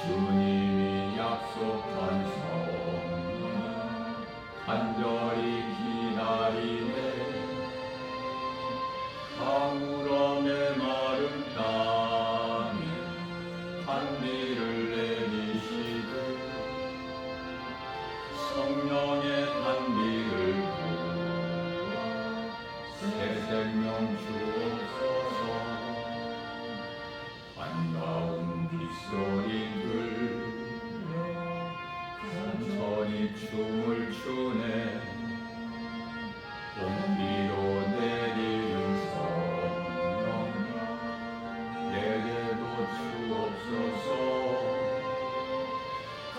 주님이 약속한 성령 간절히 기다리네. 가물어내 마른 땅에 단비를 내리시고 성령의 단비를 부어 새 생명 주옵소서. 반가운 빗소리 들려 천천히 춤을 추네. 봄비로 내리는 성령 내게도 주옵소서.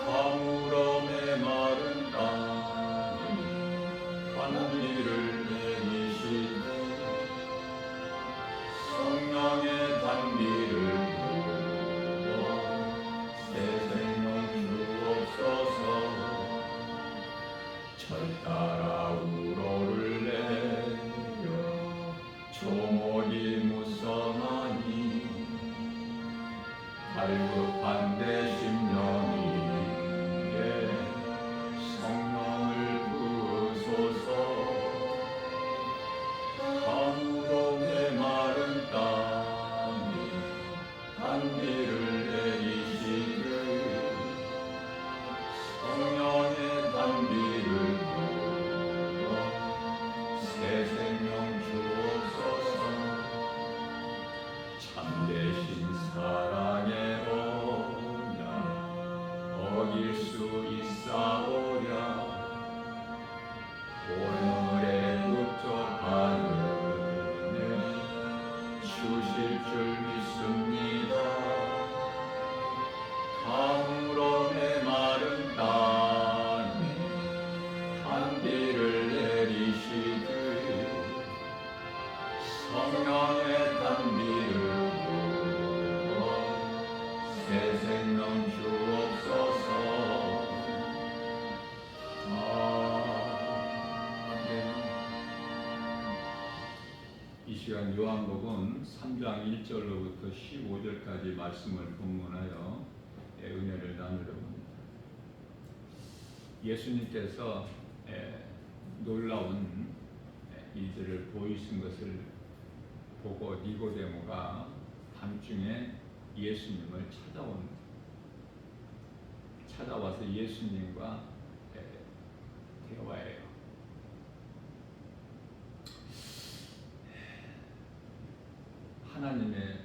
가물어 메마른 땅에 단비를 내리시네. 성령의 단비를 부어 새 생명 주옵소서. 절 따라 우로를 내려 조목이 무성하니 갈급한 내 심령이 성령을 부으소서. 가물어 메마른 땅에 단비를 내리시되 성령의 단비를 부어 새 생명 주옵소서. 참되신 사랑의 언약 어길 수 있사오랴. 오늘의 흡족한 은혜 주실 줄 믿습니다. 가물어 메마른 땅에 단비를 내리시되 성령의 단비를 부어 새 생명 주옵소서. 이 시간 요한복음 3장 1절로부터 15절까지 말씀을 본문하여 은혜를 나누려고 합니다. 예수님께서 놀라운 일들을 보이신 것을 보고 니고데모가 밤중에 예수님을 찾아와서 예수님과 대화해요. 하나님의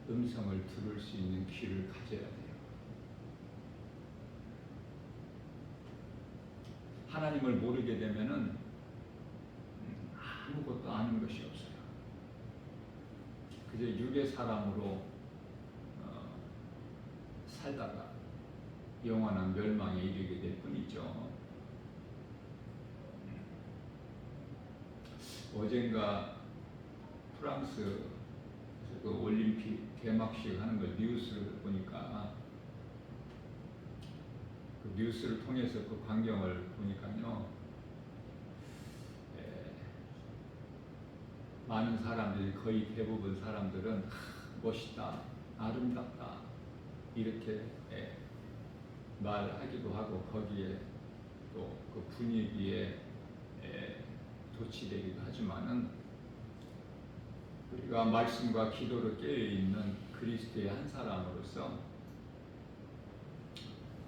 음성을 들을 수 있는 귀를 가져야 돼요. 하나님을 모르게 되면은 아무것도 아는 것이 없어요. 그저 육의 사람으로 살다가 영원한 멸망에 이르게 될 뿐이죠. 어젠가 프랑스 그 올림픽 개막식 하는 걸 뉴스를 보니까 그 뉴스를 통해서 그 광경을 보니까요, 많은 사람들이 거의 대부분 사람들은 멋있다, 아름답다 이렇게 말하기도 하고 거기에 또 그 분위기에 도취되기도 하지만은 우리가 말씀과 기도로 깨어있는 그리스도의 한 사람으로서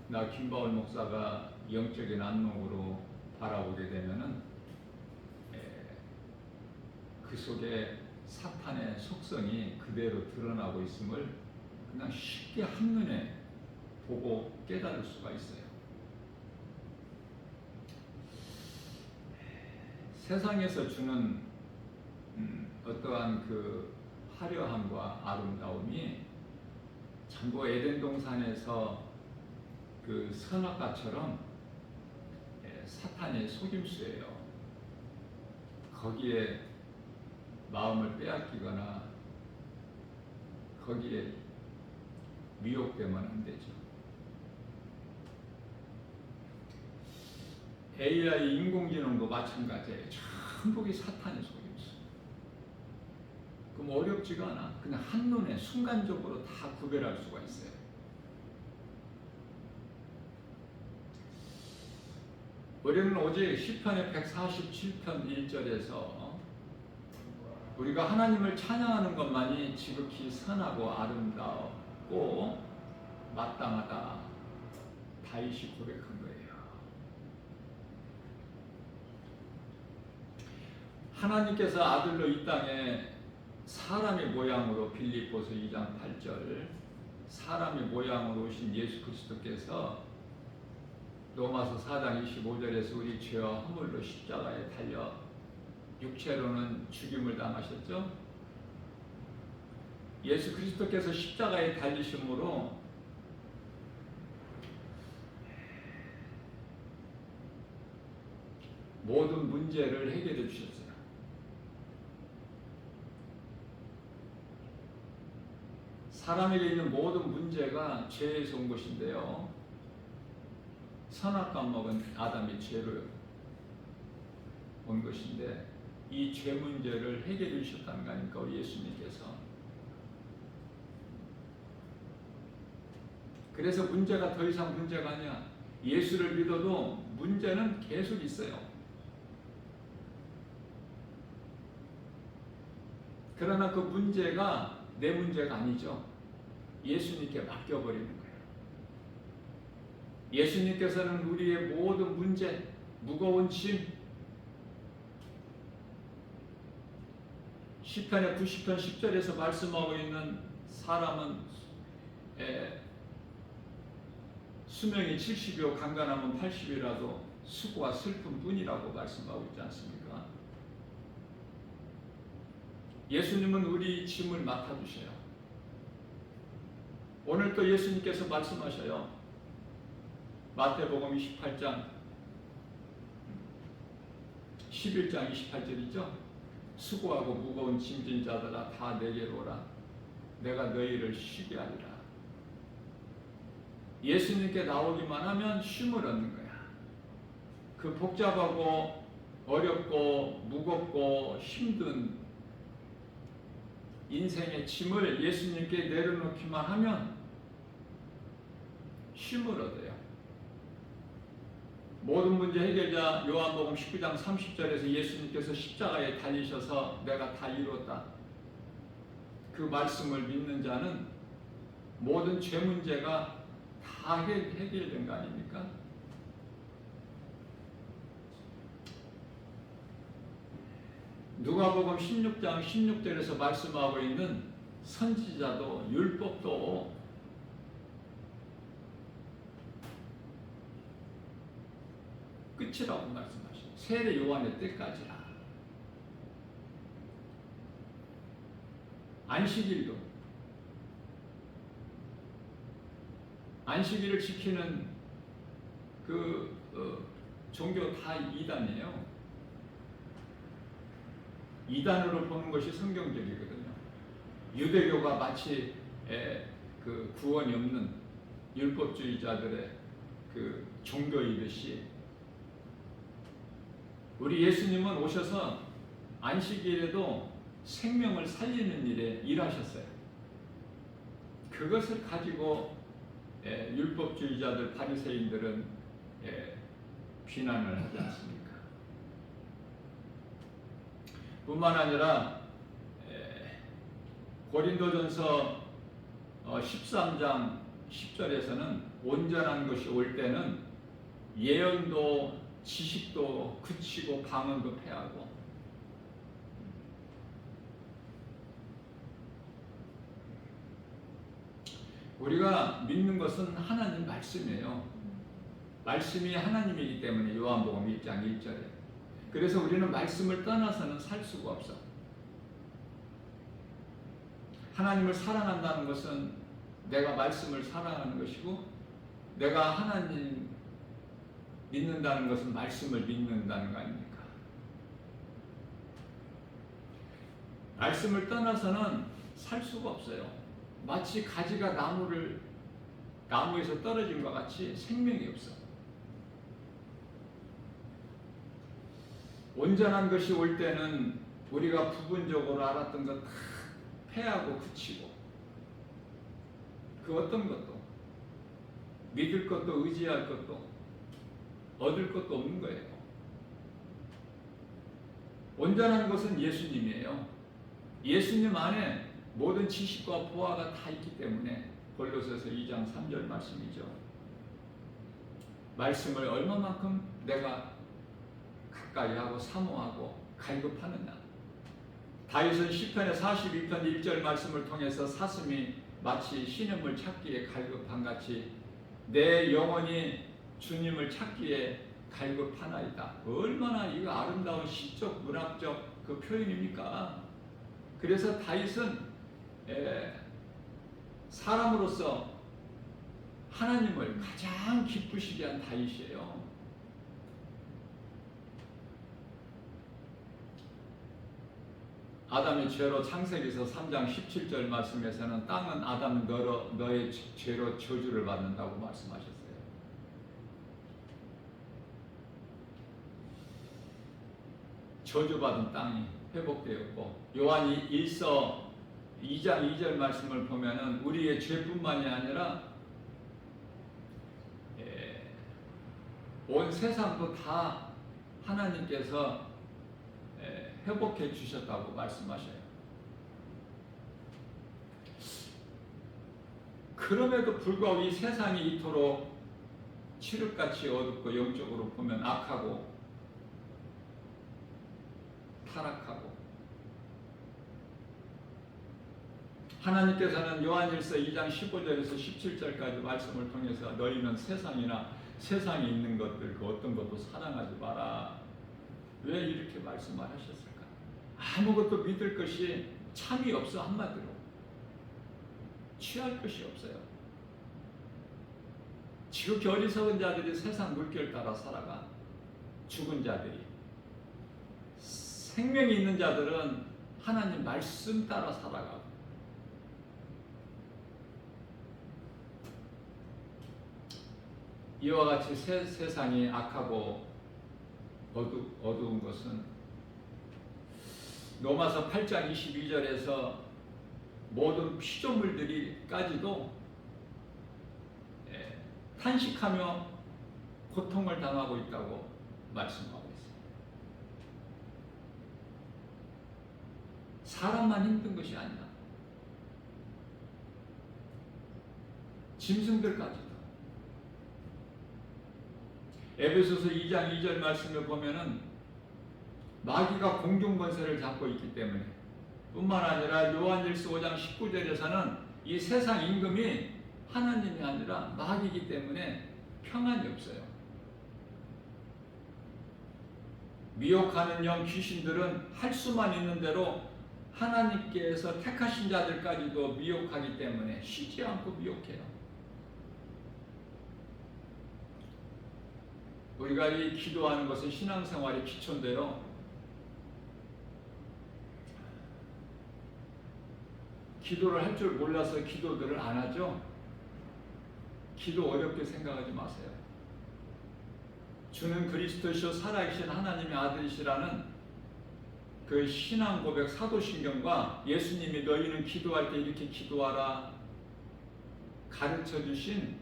나 김바울 목사가 영적인 안목으로 바라보게 되면은 그 속에 사탄의 속성이 그대로 드러나고 있음을 그냥 쉽게 한눈에 보고 깨달을 수가 있어요. 세상에서 주는 어떠한 그 화려함과 아름다움이 전부 에덴 동산에서 그 선악과처럼 사탄의 속임수예요. 거기에 마음을 빼앗기거나 거기에 미혹되면 안 되죠. AI 인공지능도 마찬가지예요. 전부 사탄의 속임수. 그럼 어렵지가 않아. 그냥 한눈에 순간적으로 다 구별할 수가 있어요. 우리는 오직 시편의 147편 1절에서 우리가 하나님을 찬양하는 것만이 지극히 선하고 아름답고 마땅하다 다윗이 고백한 거예요. 하나님께서 아들로 이 땅에 사람의 모양으로 빌립보서 2장 8절 사람의 모양으로 오신 예수 그리스도께서 로마서 4장 25절에서 우리 죄와 허물로 십자가에 달려 육체로는 죽임을 당하셨죠. 예수 그리스도께서 십자가에 달리심으로 모든 문제를 해결해 주셨어요. 사람에게 있는 모든 문제가 죄에서 온 것인데요. 선악과 먹은 아담의 죄로 온 것인데 이 죄 문제를 해결해 주셨다는 거 아닙니까? 우리 예수님께서. 그래서 문제가 더 이상 문제가 아니야. 예수를 믿어도 문제는 계속 있어요. 그러나 그 문제가 내 문제가 아니죠. 예수님께 맡겨버리는 거예요. 예수님께서는 우리의 모든 문제, 무거운 짐, 시편의 90편 10절에서 말씀하고 있는 사람은 수명이 70이요 강간하면 80이라도 수고와 슬픔 뿐이라고 말씀하고 있지 않습니까? 예수님은 우리 짐을 맡아주셔요. 오늘 또 예수님께서 말씀하셔요. 마태복음 28장 11장 28절이죠. 수고하고 무거운 짐진 자들아 다 내게로 오라. 내가 너희를 쉬게 하리라. 예수님께 나오기만 하면 쉼을 얻는 거야. 그 복잡하고 어렵고 무겁고 힘든 인생의 짐을 예수님께 내려놓기만 하면 쉼을 얻어요. 모든 문제 해결자 요한복음 19장 30절에서 예수님께서 십자가에 달리셔서 내가 다 이루었다. 그 말씀을 믿는 자는 모든 죄 문제가 다 해결된 거 아닙니까? 누가복음 16장 16절에서 말씀하고 있는 선지자도 율법도 끝이라고 말씀하시죠. 세례 요한의 때까지라. 안식일을 지키는 그 종교 다 이단이에요. 이단으로 보는 것이 성경적이거든요. 유대교가 마치 그 구원이 없는 율법주의자들의 그 종교이듯이 우리 예수님은 오셔서 안식일에도 생명을 살리는 일에 일하셨어요. 그것을 가지고 율법주의자들 바리새인들은 비난을 하지 않습니까? 뿐만 아니라 고린도전서 13장 10절에서는 온전한 것이 올 때는 예언도 지식도 그치고 방언도 패하고 우리가 믿는 것은 하나님 말씀이에요. 말씀이 하나님이기 때문에 요한복음 1장 1절에 그래서 우리는 말씀을 떠나서는 살 수가 없어. 하나님을 사랑한다는 것은 내가 말씀을 사랑하는 것이고 내가 하나님 믿는다는 것은 말씀을 믿는다는 거 아닙니까? 말씀을 떠나서는 살 수가 없어요. 마치 가지가 나무에서 떨어진 것 같이 생명이 없어. 온전한 것이 올 때는 우리가 부분적으로 알았던 것 다 패하고 그치고 그 어떤 것도 믿을 것도 의지할 것도 얻을 것도 없는 거예요. 온전한 것은 예수님이에요. 예수님 안에 모든 지식과 보화가 다 있기 때문에 골로새서 2장 3절 말씀이죠. 말씀을 얼마만큼 내가 가까이 하고 사모하고 갈급하느냐. 다윗은 시편의 42편 1절 말씀을 통해서 사슴이 마치 신음을 찾기에 갈급한 같이 내 영혼이 주님을 찾기에 갈급하나이다. 얼마나 이거 아름다운 시적 문학적 그 표현입니까? 그래서 다윗은 사람으로서 하나님을 가장 기쁘시게 한 다윗이에요. 아담의 죄로 창세기서 3장 17절 말씀에서는 땅은 아담 너의 죄로 저주를 받는다고 말씀하셨어요. 저주받은 땅이 회복되었고 요한이 1서 2장 2절 말씀을 보면은 우리의 죄뿐만이 아니라 온 세상도 다 하나님께서 회복해 주셨다고 말씀하셔요. 그럼에도 불구하고 이 세상이 이토록 칠흑같이 어둡고 영적으로 보면 악하고 타락하고 하나님께서는 요한일서 2장 15절에서 17절까지 말씀을 통해서 너희는 세상이나 세상에 있는 것들 그 어떤 것도 사랑하지 마라. 왜 이렇게 말씀을 하셨을까? 아무것도 믿을 것이 참이 없어. 한마디로 취할 것이 없어요. 지극히 어리석은 자들이 세상 물결 따라 살아가. 죽은 자들이. 생명이 있는 자들은 하나님 말씀 따라 살아가고 이와 같이 세상이 악하고 어두운 것은 로마서 8장 22절에서 모든 피조물들이까지도 탄식하며 고통을 당하고 있다고 말씀하고 있습니다. 사람만 힘든 것이 아니라 짐승들까지도. 에베소서 2장 2절 말씀을 보면은 마귀가 공중 권세를 잡고 있기 때문에 뿐만 아니라 요한일서 5장 19절에서는 이 세상 임금이 하나님이 아니라 마귀이기 때문에 평안이 없어요. 미혹하는 영 귀신들은 할 수만 있는 대로 하나님께서 택하신 자들까지도 미혹하기 때문에 쉬지 않고 미혹해요. 우리가 이 기도하는 것은 신앙생활의 기초인데요. 기도를 할 줄 몰라서 기도들을 안 하죠. 기도 어렵게 생각하지 마세요. 주는 그리스도시요 살아계신 하나님의 아들이시라는 그 신앙 고백 사도신경과 예수님이 너희는 기도할 때 이렇게 기도하라 가르쳐 주신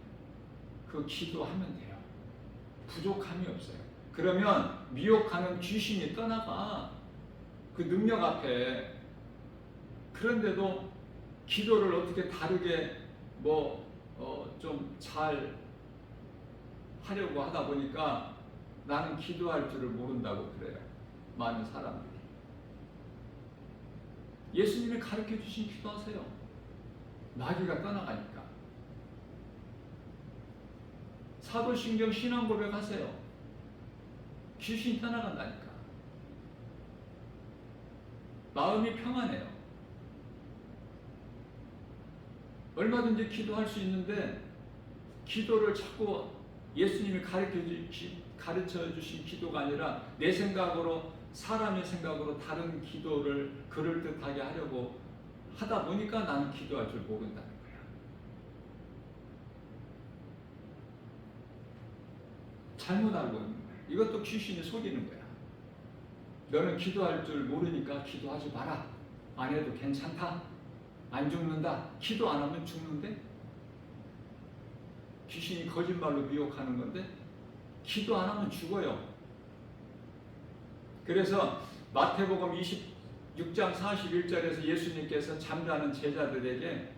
그 기도하면 돼요. 부족함이 없어요. 그러면 미혹하는 귀신이 떠나가. 그 능력 앞에. 그런데도 기도를 어떻게 다르게 좀 잘 하려고 하다 보니까 나는 기도할 줄을 모른다고 그래요. 많은 사람들이. 예수님이 가르쳐 주신 기도하세요. 마귀가 떠나가니까. 사도신경 신앙 고백하세요. 귀신이 떠나간다니까. 마음이 평안해요. 얼마든지 기도할 수 있는데 기도를 자꾸 예수님이 가르쳐 주신 기도가 아니라 내 생각으로 사람의 생각으로 다른 기도를 그럴듯하게 하려고 하다 보니까 나는 기도할 줄 모른다는 거야. 잘못 알고 있는 거야. 이것도 귀신이 속이는 거야. 너는 기도할 줄 모르니까 기도하지 마라. 안 해도 괜찮다. 안 죽는다. 기도 안 하면 죽는데? 귀신이 거짓말로 미혹하는 건데 기도 안 하면 죽어요. 그래서 마태복음 26장 41절에서 예수님께서 잠자는 제자들에게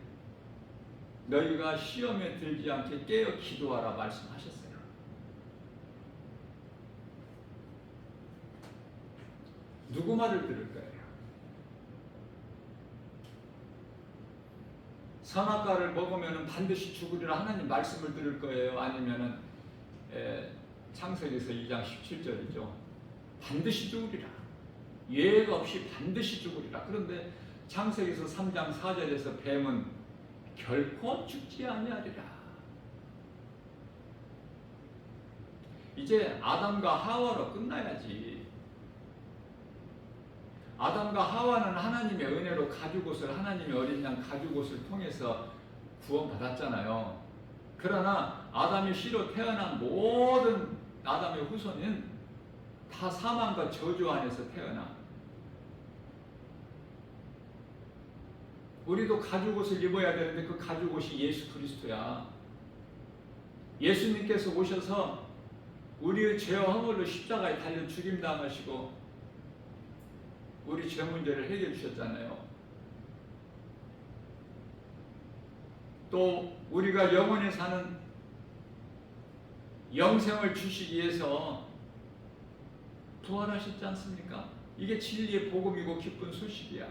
너희가 시험에 들지 않게 깨어 기도하라 말씀하셨어요. 누구 말을 들을 거예요? 선악과를 먹으면 반드시 죽으리라 하나님 말씀을 들을 거예요? 아니면은 창세기에서 2장 17절이죠. 반드시 죽으리라. 예외가 없이 반드시 죽으리라. 그런데 창세기에서 3장 4절에서 뱀은 결코 죽지 아니하리라. 이제 아담과 하와로 끝나야지. 아담과 하와는 하나님의 은혜로 가죽옷을, 하나님의 어린 양 가죽옷을 통해서 구원받았잖아요. 그러나 아담의 씨로 태어난 모든 아담의 후손은 다 사망과 저주 안에서 태어나. 우리도 가죽옷을 입어야 되는데 그 가죽옷이 예수 그리스도야. 예수님께서 오셔서 우리의 죄와 허물로 십자가에 달려 죽임당하시고 우리 죄 문제를 해결해 주셨잖아요. 또 우리가 영원히 사는 영생을 주시기 위해서 부활하셨지 않습니까? 이게 진리의 복음이고 기쁜 소식이야.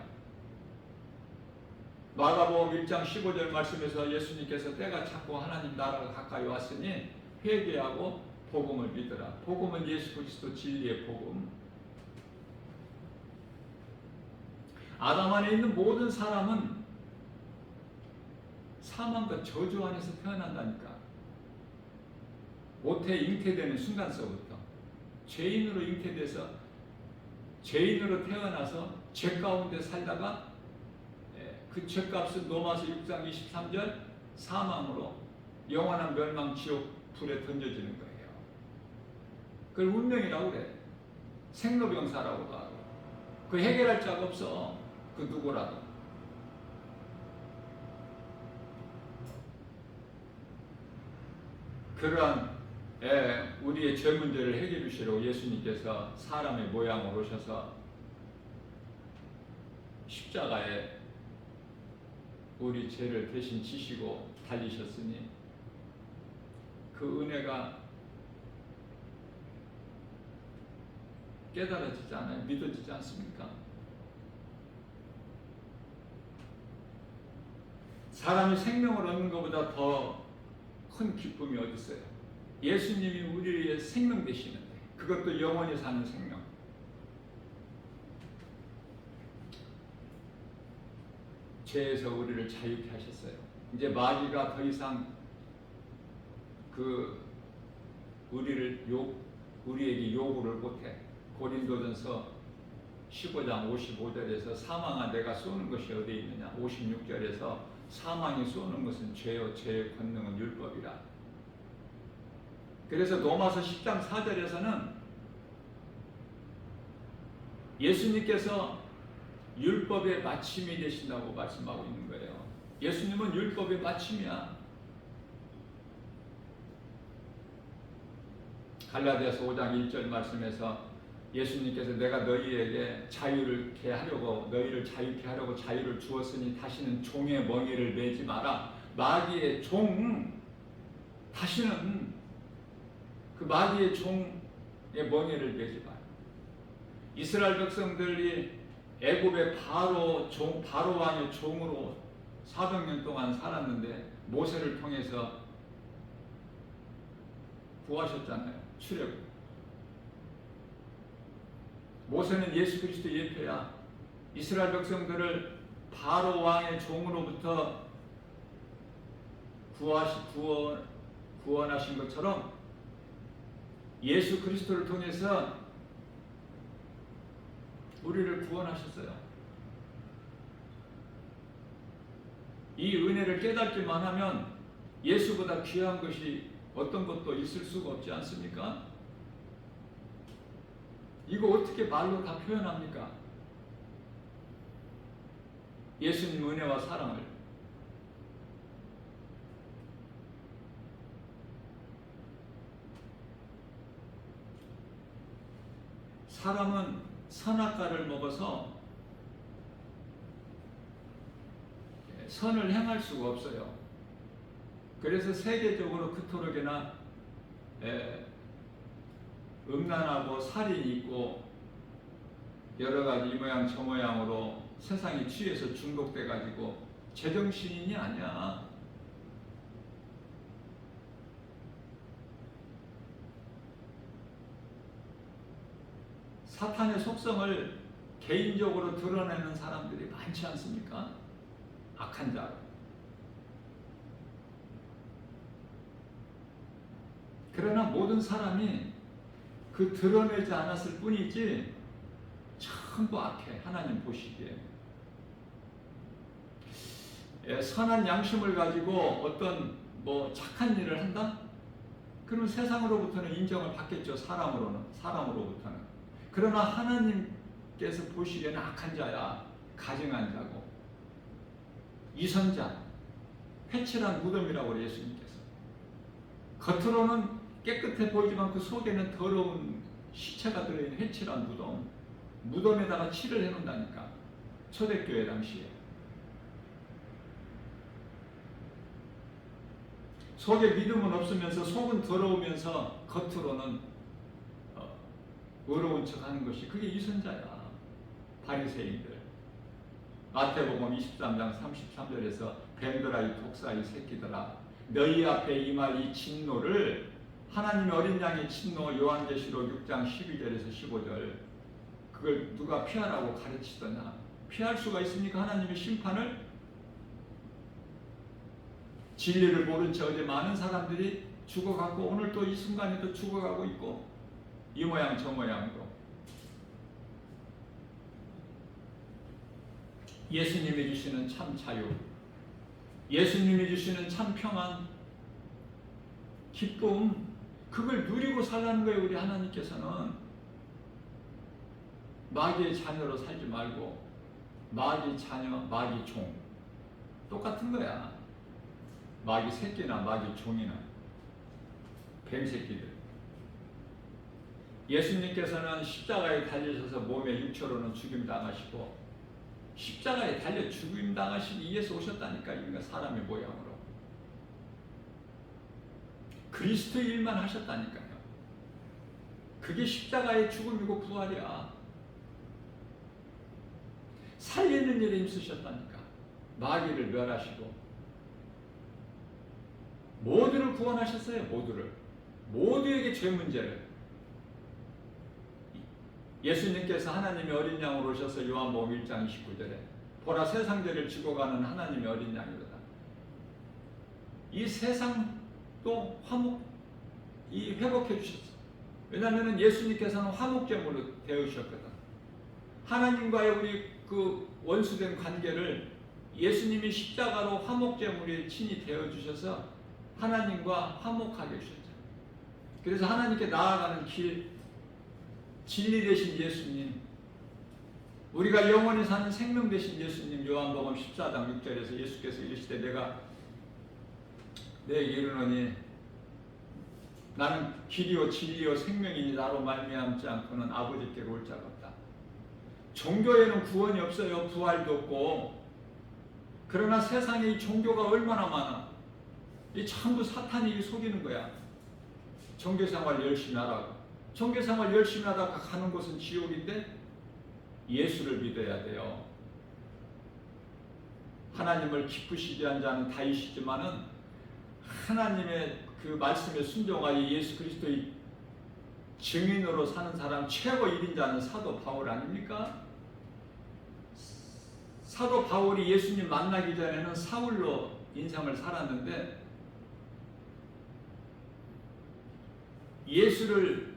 마가복음 1장 15절 말씀에서 예수님께서 때가 찼고 하나님 나라가 가까이 왔으니 회개하고 복음을 믿으라. 복음은 예수 그리스도 진리의 복음. 아담 안에 있는 모든 사람은 사망과 저주 안에서 태어난다니까. 모태 잉태되는 순간서부터 죄인으로 잉태돼서 죄인으로 태어나서 죄 가운데 살다가 그 죄값은 로마서 6장 23절 사망으로 영원한 멸망 지옥 불에 던져지는 거예요. 그걸 운명이라고 그래. 생로병사라고도 하고. 그 해결할 자가 없어. 그 누구라도. 그러한 우리의 죄 문제를 해결해 주시려고 예수님께서 사람의 모양으로 오셔서 십자가에 우리 죄를 대신 지시고 달리셨으니 그 은혜가 깨달아지지 않아요? 믿어지지 않습니까? 사람이 생명을 얻는 것보다 더 큰 기쁨이 어디 있어요? 예수님이 우리의 생명 되시는데, 그것도 영원히 사는 생명. 죄에서 우리를 자유케 하셨어요. 이제 마귀가 더 이상 우리에게 요구를 못해. 고린도전서 15장 55절에서 사망아 내가 쏘는 것이 어디에 있느냐. 56절에서 사망이 쏘는 것은 죄요 죄의 권능은 율법이라. 그래서 로마서 10장 4절에서는 예수님께서 율법의 마침이 되신다고 말씀하고 있는 거예요. 예수님은 율법의 마침이야. 갈라디아서 5장 1절 말씀에서 예수님께서 내가 너희에게 자유를 하려고 너희를 자유케 하려고 자유를 주었으니 다시는 종의 멍에를 매지 마라. 마귀의 종, 다시는 그 마귀의 종의 멍에를 매지 마라. 이스라엘 백성들이 애굽의 바로 왕의 종으로 400년 동안 살았는데 모세를 통해서 구하셨잖아요. 출애굽. 모세는 예수 그리스도 예표야. 이스라엘 백성들을 바로 왕의 종으로부터 구원하신 것처럼 예수 그리스도를 통해서 우리를 구원하셨어요. 이 은혜를 깨닫기만 하면 예수보다 귀한 것이 어떤 것도 있을 수가 없지 않습니까? 이거 어떻게 말로 다 표현합니까? 예수님 은혜와 사랑을. 사람은 선악과를 먹어서 선을 행할 수가 없어요. 그래서 세계적으로 그토록이나 음란하고 살인이 있고 여러 가지 이 모양 저 모양으로 세상이 취해서 중독돼 가지고 제정신이 아니야. 사탄의 속성을 개인적으로 드러내는 사람들이 많지 않습니까? 악한 자. 그러나 모든 사람이 그 드러내지 않았을 뿐이지 전부 악해. 하나님 보시기에. 선한 양심을 가지고 어떤 착한 일을 한다? 그러면 세상으로부터는 인정을 받겠죠. 사람으로부터는. 그러나 하나님께서 보시기에는 악한 자야. 가증한 자고 이선자, 회칠한 무덤이라고 그래요. 예수님께서. 겉으로는 깨끗해 보이지만 그 속에는 더러운 시체가 들어있는 회칠한 무덤. 무덤에다가 칠을 해놓는다니까. 초대교회 당시에. 속에 믿음은 없으면서 속은 더러우면서 겉으로는 의로운 척하는 것이 그게 이선자야. 바리새인들. 마태복음 23장 33절에서 뱀들아 이 독사 이 새끼들아 너희 앞에 임할 이 진노를 하나님의 어린 양의 진노 요한계시록 6장 12절에서 15절 그걸 누가 피하라고 가르치더냐. 피할 수가 있습니까? 하나님의 심판을? 진리를 모른 채 어제 많은 사람들이 죽어가고 오늘 또 이 순간에도 죽어가고 있고 이 모양 저 모양으로. 예수님이 주시는 참 자유, 예수님이 주시는 참 평안, 기쁨, 그걸 누리고 살라는 거예요. 우리 하나님께서는 마귀의 자녀로 살지 말고 마귀 자녀, 마귀 종 똑같은 거야. 마귀 새끼나 마귀 종이나 뱀새끼들. 예수님께서는 십자가에 달리셔서 몸에 육체로는 죽임당하시고 십자가에 달려 죽임당하시기 위해서 오셨다니까. 인간 사람의 모양으로 그리스도의 일만 하셨다니까요. 그게 십자가의 죽음이고 부활이야. 살리는 일에 힘쓰셨다니까. 마귀를 멸하시고 모두를 구원하셨어요. 모두에게 죄 문제를. 예수님께서 하나님의 어린 양으로 오셔서 요한복음 1장 29절에 보라 세상 죄를 지고 가는 하나님의 어린 양이로다. 이 세상도 회복해 주셨어. 왜냐하면 예수님께서는 화목제물로 되으셨거든. 하나님과의 우리 그 원수된 관계를 예수님이 십자가로 화목제물이 친히 되어 주셔서 하나님과 화목하게 해주셨죠. 그래서 하나님께 나아가는 길, 진리 되신 예수님, 우리가 영원히 사는 생명 되신 예수님, 요한복음 14장 6절에서 예수께서 이르시되 내가 내게 이르노니 나는 길이요 진리요 생명이니 나로 말미암지 않고는 아버지께로 올 자가 없다. 종교에는 구원이 없어요. 부활도 없고. 그러나 세상에 이 종교가 얼마나 많아. 이 전부 사탄이 속이는 거야. 종교생활 열심히 하라고. 종교생활 열심히 하다가 가는 곳은 지옥인데 예수를 믿어야 돼요. 하나님을 기쁘시게 한 자는 다이시지만은 하나님의 그 말씀에 순종하여 예수 그리스도의 증인으로 사는 사람 최고 1인자는 사도 바울 아닙니까? 사도 바울이 예수님 만나기 전에는 사울로 인생을 살았는데 예수를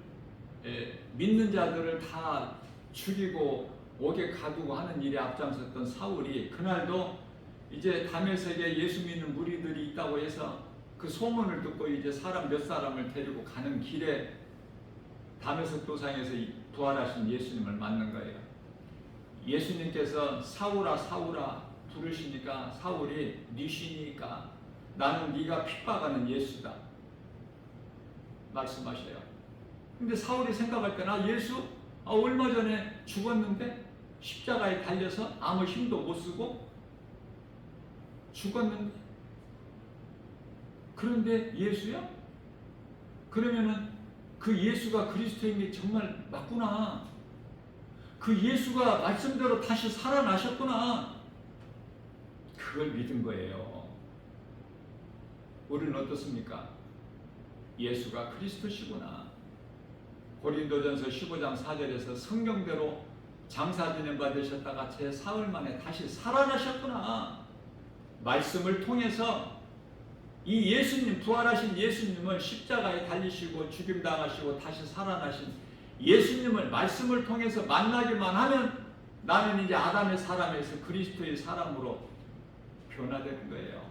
믿는 자들을 다 죽이고 옥에 가두고 하는 일에 앞장섰던 사울이 그날도 이제 다메섹에 예수 믿는 무리들이 있다고 해서 그 소문을 듣고 이제 사람 몇 사람을 데리고 가는 길에 다메섹 도상에서 부활하신 예수님을 만난 거예요. 예수님께서 사울아 사울아 부르시니까 사울이 네 신이니까 나는 네가 핍박하는 예수다 말씀하셔요. 근데 사울이 생각할 때는 예수? 얼마 전에 죽었는데 십자가에 달려서 아무 힘도 못 쓰고 죽었는데, 그런데 예수야? 그러면은 그 예수가 그리스도인 게 정말 맞구나. 그 예수가 말씀대로 다시 살아나셨구나. 그걸 믿은 거예요. 우리는 어떻습니까? 예수가 그리스도시구나. 고린도전서 15장 4절에서 성경대로 장사지낸 바 되셨다가 제 사흘 만에 다시 살아나셨구나. 말씀을 통해서 이 예수님, 부활하신 예수님을 십자가에 달리시고 죽임당하시고 다시 살아나신 예수님을 말씀을 통해서 만나기만 하면 나는 이제 아담의 사람에서 그리스도의 사람으로 변화되는 거예요.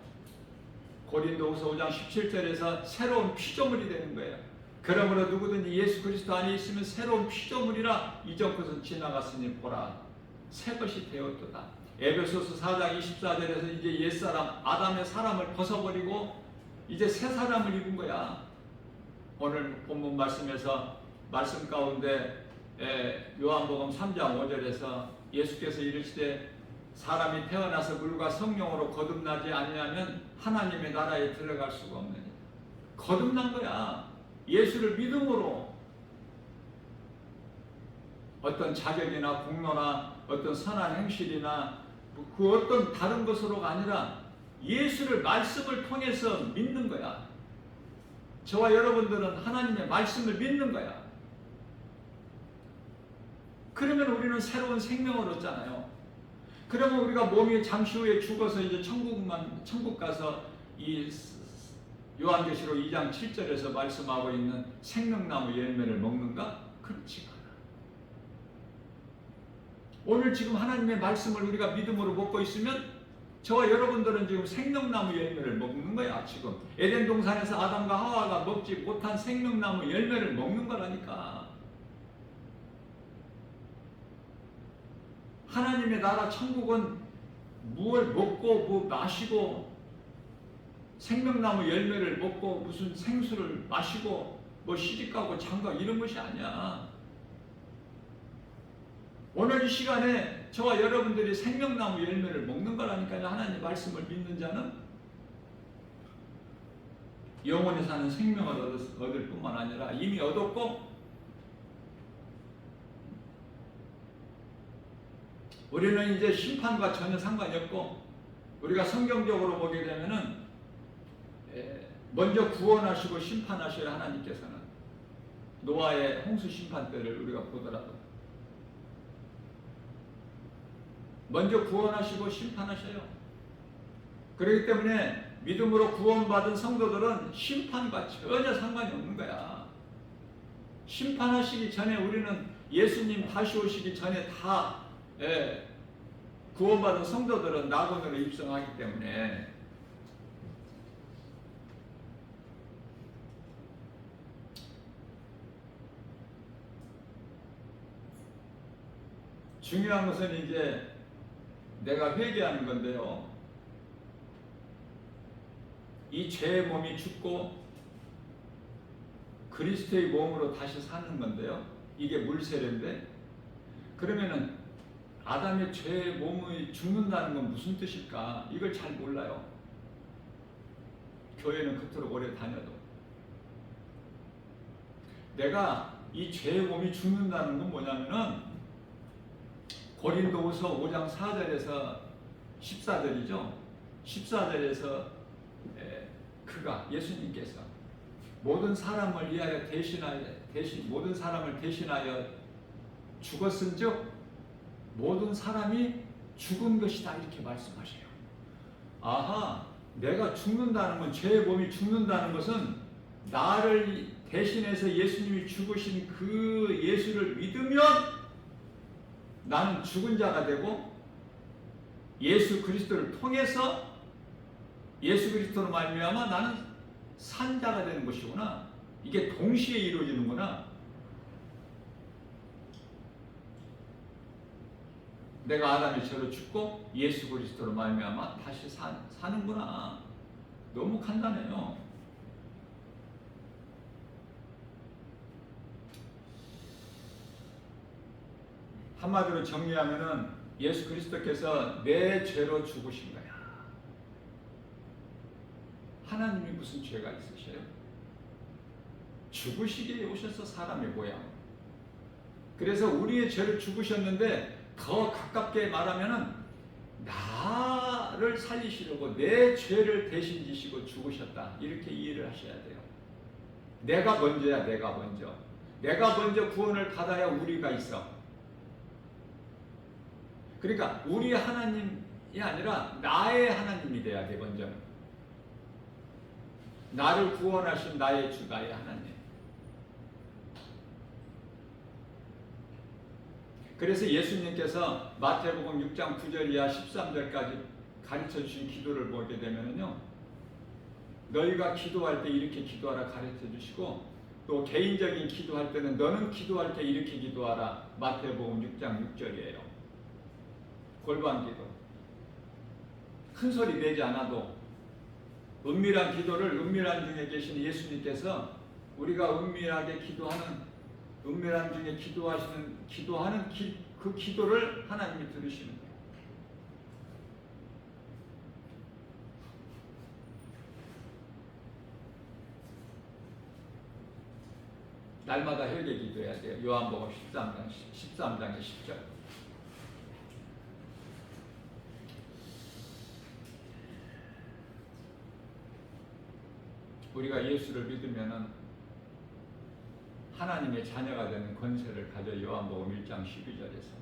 고린도후서 5장 17절에서 새로운 피조물이 되는 거예요. 그러므로 누구든지 예수 그리스도 안에 있으면 새로운 피조물이라 이전 것은 지나갔으니 보라 새 것이 되었도다. 에베소서 4장 24절에서 이제 옛사람 아담의 사람을 벗어버리고 이제 새 사람을 입은 거야. 오늘 본문 말씀에서 말씀 가운데 요한복음 3장 5절에서 예수께서 이르시되 사람이 태어나서 물과 성령으로 거듭나지 아니하면 하나님의 나라에 들어갈 수가 없느니라. 거듭난 거야. 예수를 믿음으로. 어떤 자격이나 공로나 어떤 선한 행실이나 그 어떤 다른 것으로가 아니라 예수를 말씀을 통해서 믿는 거야. 저와 여러분들은 하나님의 말씀을 믿는 거야. 그러면 우리는 새로운 생명을 얻잖아요. 그러면 우리가 몸이 잠시 후에 죽어서 이제 천국 가서 이 요한계시록 2장 7절에서 말씀하고 있는 생명나무 열매를 먹는가? 그렇지 않아. 오늘 지금 하나님의 말씀을 우리가 믿음으로 먹고 있으면 저와 여러분들은 지금 생명나무 열매를 먹는 거야. 지금 에덴 동산에서 아담과 하와가 먹지 못한 생명나무 열매를 먹는 거라니까. 하나님의 나라 천국은 무엇을 먹고 뭐 마시고 생명나무 열매를 먹고 무슨 생수를 마시고 뭐 시집가고 장가 이런 것이 아니야. 오늘 이 시간에 저와 여러분들이 생명나무 열매를 먹는 거라니까요. 하나님 말씀을 믿는 자는 영원히 사는 생명을 얻을 뿐만 아니라 이미 얻었고, 우리는 이제 심판과 전혀 상관이 없고, 우리가 성경적으로 보게 되면은 먼저 구원하시고 심판하셔야 하나님께서는 노아의 홍수 심판 때를 우리가 보더라도 먼저 구원하시고 심판하셔요. 그렇기 때문에 믿음으로 구원받은 성도들은 심판과 전혀 상관이 없는 거야. 심판하시기 전에 우리는 예수님 다시 오시기 전에 다 구원받은 성도들은 낙원으로 입성하기 때문에 중요한 것은 이제 내가 회개하는 건데요. 이 죄의 몸이 죽고 그리스도의 몸으로 다시 사는 건데요. 이게 물세례인데, 그러면은 아담의 죄의 몸이 죽는다는 건 무슨 뜻일까? 이걸 잘 몰라요. 교회는 그토록 오래 다녀도. 내가 이 죄의 몸이 죽는다는 건 뭐냐면은 고린도후서 5장 4절에서 14절이죠. 14절에서 그가 예수님께서 모든 사람을 위하여 모든 사람을 대신하여 죽었은즉 모든 사람이 죽은 것이다 이렇게 말씀하셔요. 아하, 내가 죽는다는 건, 죄의 몸이 죽는다는 것은 나를 대신해서 예수님이 죽으신 그 예수를 믿으면 나는 죽은 자가 되고 예수 그리스도를 통해서 예수 그리스도로 말미암아 나는 산 자가 되는 것이구나. 이게 동시에 이루어지는구나. 내가 아담의 죄로 죽고 예수 그리스도로 말미암아 다시 사는구나. 너무 간단해요. 한마디로 정리하면은 예수 그리스도께서 내 죄로 죽으신 거야. 하나님이 무슨 죄가 있으셔요? 죽으시기에 오셔서 사람의 모양. 그래서 우리의 죄를 죽으셨는데 더 가깝게 말하면은 나를 살리시려고 내 죄를 대신 지시고 죽으셨다. 이렇게 이해를 하셔야 돼요. 내가 먼저야, 내가 먼저. 내가 먼저 구원을 받아야 우리가 있어. 그러니까 우리 하나님이 아니라 나의 하나님이 돼야 돼, 먼저는. 나를 구원하신 나의 주, 나의 하나님. 그래서 예수님께서 마태복음 6장 9절 이하 13절까지 가르쳐 주신 기도를 보게 되면요, 너희가 기도할 때 이렇게 기도하라 가르쳐 주시고, 또 개인적인 기도할 때는 너는 기도할 때 이렇게 기도하라, 마태복음 6장 6절이에요. 골방 기도. 큰 소리 내지 않아도 은밀한 기도를 은밀한 중에 계신 예수님께서 우리가 은밀하게 기도하는, 은밀한 중에 기도하는 그 기도를 하나님이 들으시는 거예요. 날마다 회개 기도해야 돼요. 요한복음 13장의 10절. 우리가 예수를 믿으면은 하나님의 자녀가 되는 권세를 가져, 요한복음 1장 12절에서.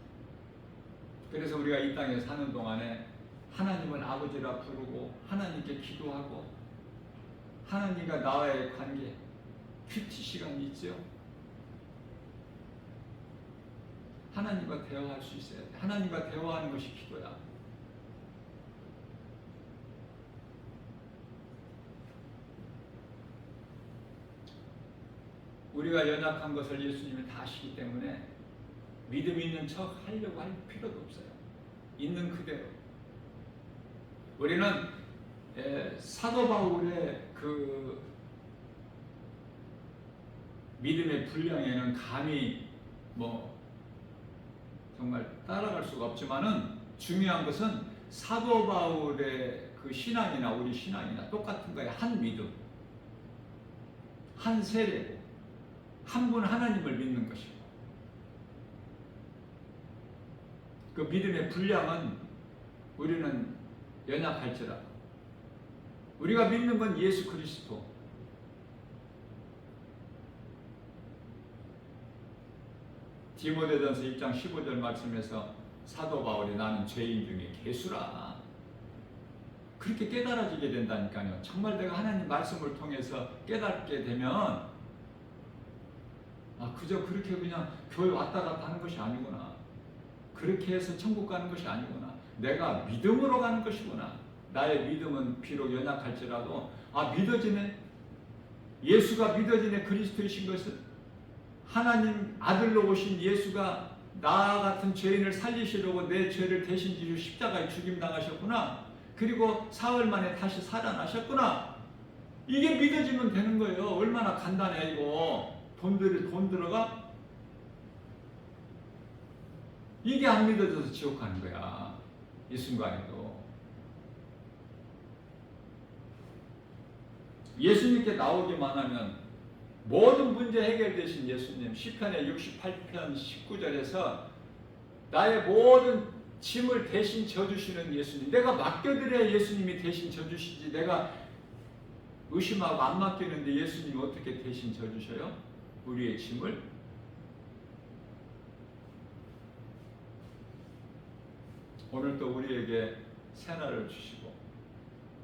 그래서 우리가 이 땅에 사는 동안에 하나님을 아버지라 부르고 하나님께 기도하고 하나님과 나와의 관계, 큐티 시간이 있죠. 하나님과 대화할 수 있어야 돼. 하나님과 대화하는 것이 기도야. 우리가 연약한 것을 예수님이 다 아시기 때문에 믿음 있는 척 하려고 할 필요도 없어요. 있는 그대로. 우리는 사도 바울의 그 믿음의 분량에는 감히 정말 따라갈 수가 없지만은, 중요한 것은 사도 바울의 그 신앙이나 우리 신앙이나 똑같은 거예요. 한 믿음, 한 세례고, 한 분 하나님을 믿는 것이고, 그 믿음의 분량은 우리는 연약할지라도 우리가 믿는 건 예수 그리스도. 디모데전서 1장 15절 말씀에서 사도 바울이 나는 죄인 중에 괴수라, 그렇게 깨달아지게 된다니까요. 정말 내가 하나님 말씀을 통해서 깨닫게 되면 그저 그렇게 그냥 교회 왔다 갔다 하는 것이 아니구나, 그렇게 해서 천국 가는 것이 아니구나, 내가 믿음으로 가는 것이구나. 나의 믿음은 비록 연약할지라도 믿어지네, 예수가 믿어지네. 그리스도이신 것은 하나님 아들로 오신 예수가 나 같은 죄인을 살리시려고 내 죄를 대신 지시고 십자가에 죽임당하셨구나, 그리고 사흘 만에 다시 살아나셨구나. 이게 믿어지면 되는 거예요. 얼마나 간단해 이거. 돈 들어가? 이게 안 믿어져서 지옥 가는 거야, 이 순간에도. 예수님께 나오기만 하면 모든 문제 해결되신 예수님. 시편의 68편 19절에서 나의 모든 짐을 대신 져주시는 예수님. 내가 맡겨드려야 예수님이 대신 져주시지, 내가 의심하고 안 맡기는데 예수님이 어떻게 대신 져주셔요? 우리의 짐을. 오늘도 우리에게 새날을 주시고,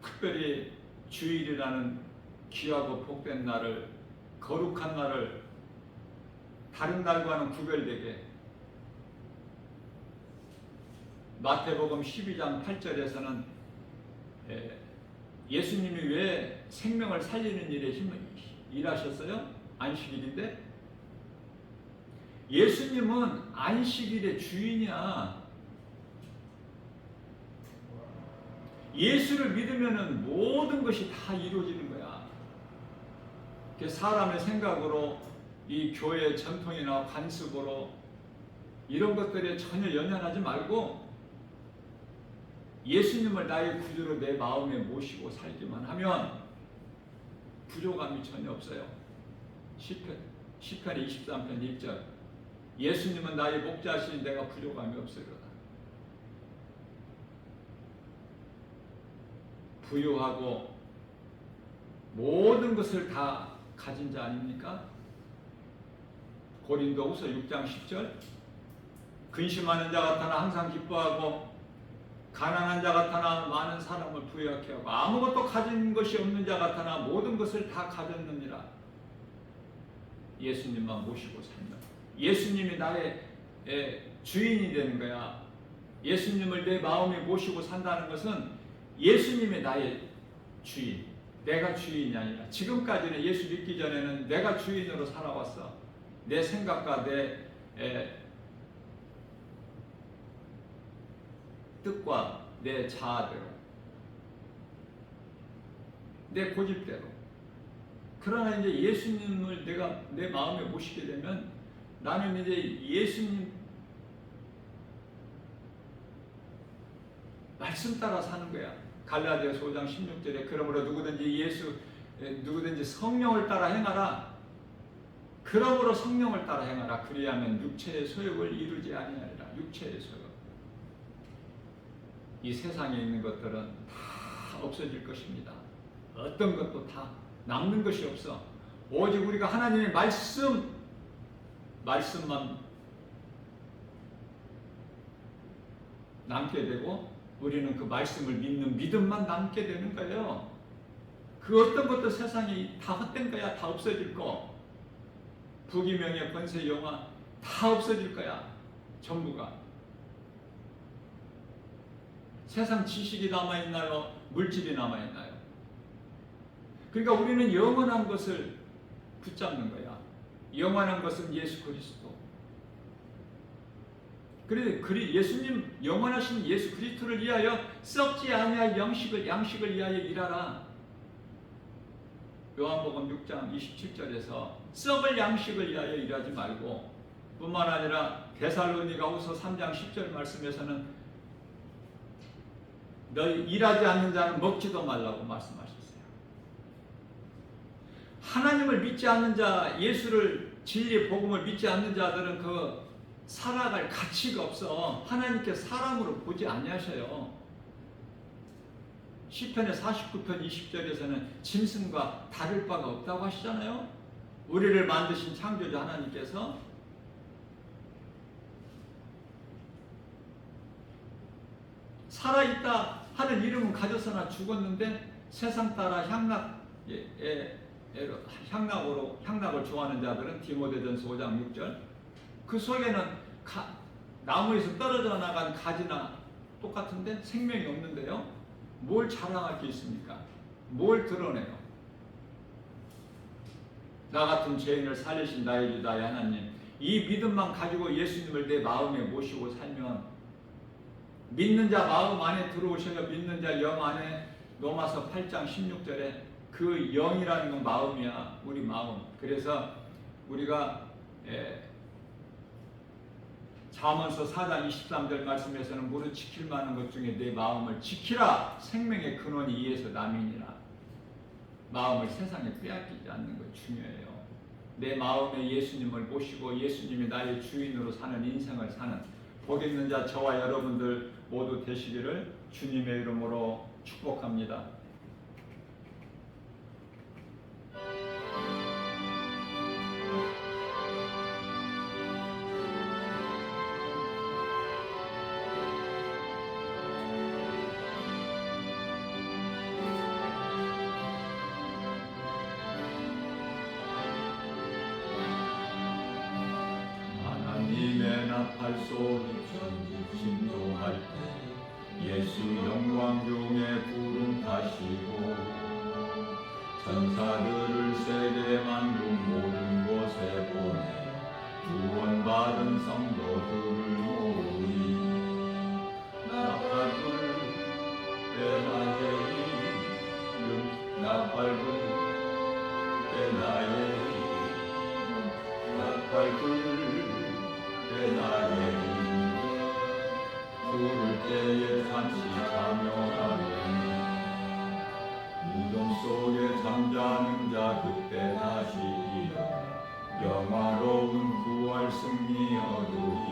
특별히 주일이라는 귀하고 복된 날을, 거룩한 날을 다른 날과는 구별되게, 마태복음 12장 8절에서는 예수님이 왜 생명을 살리는 일에 일하셨어요? 안식일인데? 예수님은 안식일의 주인이야. 예수를 믿으면 모든 것이 다 이루어지는 거야. 사람의 생각으로, 이 교회의 전통이나 관습으로 이런 것들에 전혀 연연하지 말고 예수님을 나의 구주로 내 마음에 모시고 살기만 하면 부족함이 전혀 없어요. 시편 23편 1절 예수님은 나의 목자시니 내가 부족함이 없으리로다. 부유하고 모든 것을 다 가진 자 아닙니까? 고린도후서 6장 10절 근심하는 자 같으나 항상 기뻐하고 가난한 자 같으나 많은 사람을 부유하게 하고 아무것도 가진 것이 없는 자 같으나 모든 것을 다 가졌느니라. 예수님만 모시고 살면 예수님이 나의 주인이 되는 거야. 예수님을 내 마음에 모시고 산다는 것은 예수님이 나의 주인, 내가 주인이 아니라 지금까지는 예수 믿기 전에는 내가 주인으로 살아왔어. 내 생각과 내 뜻과 내 자아대로, 내 고집대로. 그러나 이제 예수님을 내가 내 마음에 모시게 되면 나는 이제 예수님 말씀 따라 사는 거야. 갈라디아서 5장 16절에 그러므로 누구든지 성령을 따라 행하라. 그러므로 성령을 따라 행하라. 그리하면 육체의 소욕을 이루지 아니하리라. 육체의 소욕. 이 세상에 있는 것들은 다 없어질 것입니다. 어떤 것도 다 남는 것이 없어. 오직 우리가 하나님의 말씀만 남게 되고 우리는 그 말씀을 믿는 믿음만 남게 되는 거예요. 그 어떤 것도 세상이 다 헛된 거야. 다 없어질 거. 부귀명예 권세 영화 다 없어질 거야. 전부가. 세상 지식이 남아있나요? 물질이 남아있나요? 그러니까 우리는 영원한 것을 붙잡는 거야. 영원한 것은 예수 그리스도. 그래 예수님 영원하신 예수 그리스도를 위하여 썩지 아니할 양식을 위하여 일하라. 요한복음 6장 27절에서 썩을 양식을 위하여 일하지 말고 뿐만 아니라 데살로니가후서 3장 10절 말씀에서는 너희 일하지 않는 자는 먹지도 말라고 말씀하셨어요. 하나님을 믿지 않는 자, 예수를 진리 복음을 믿지 않는 자들은 그 살아갈 가치가 없어. 하나님께 사람으로 보지 아니하셔요. 시편의 49편 20절에서는 짐승과 다를 바가 없다고 하시잖아요. 우리를 만드신 창조자 하나님께서 살아있다 하는 이름은 가졌으나 죽었는데 세상 따라 향락을 좋아하는 자들은 디모데전서 5장 6절 그 속에는 나무에서 떨어져 나간 가지나 똑같은데 생명이 없는데요. 뭘 자랑할 게 있습니까? 뭘 드러내요? 나 같은 죄인을 살리신 나의 주 나의 하나님, 이 믿음만 가지고 예수님을 내 마음에 모시고 살면 믿는 자 마음 안에 들어오셔서 믿는 자 영 안에 로마서 8장 16절에 그 영이라는 건 마음이야. 우리 마음. 그래서 우리가 잠언서 4장 23절 말씀에서는 무릇 지킬 만한 것 중에 내 마음을 지키라. 생명의 근원이 이에서 남이니라. 마음을 세상에 빼앗기지 않는 것 중요해요. 내 마음에 예수님을 모시고 예수님이 나의 주인으로 사는 인생을 사는 복 있는 자 저와 여러분들 모두 되시기를 주님의 이름으로 축복합니다. 나팔 소리 진동할 때 예수 영광 중에 구름 타시고 천사들을 세계 만국 모든 곳에 보내 구원받은 성도들을 모으니 나팔 불 때나의 이름 나팔 불 때나의 이름 나팔 불 나의 부를 때에 잠시 참여하네. 무덤 속에 잠자는 자 그때 다시 일어나 영화로운 구원 승리 얻으리.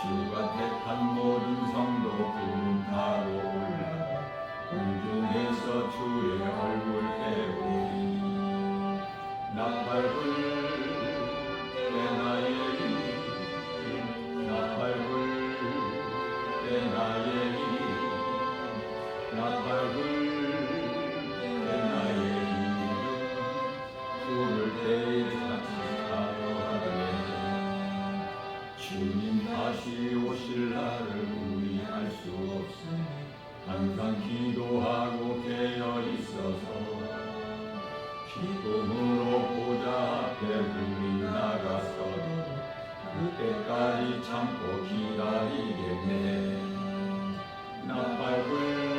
주가 택한 모든 성도 구름 타고 올라가 공중에서 주의 얼굴 배우리. 나팔 불 때 나의 이름, 나팔 불 때 나의 이름, 나팔 불 때 나의 이름, 부를 때에 같이 찬양하네. 주님 다시 오실 날을 우리 알 수 없으니 항상 기도하고 깨어 있어서 기쁨으로 보좌 앞에 우리 나가서 그때까지 참고 기다리겠네. 나팔 불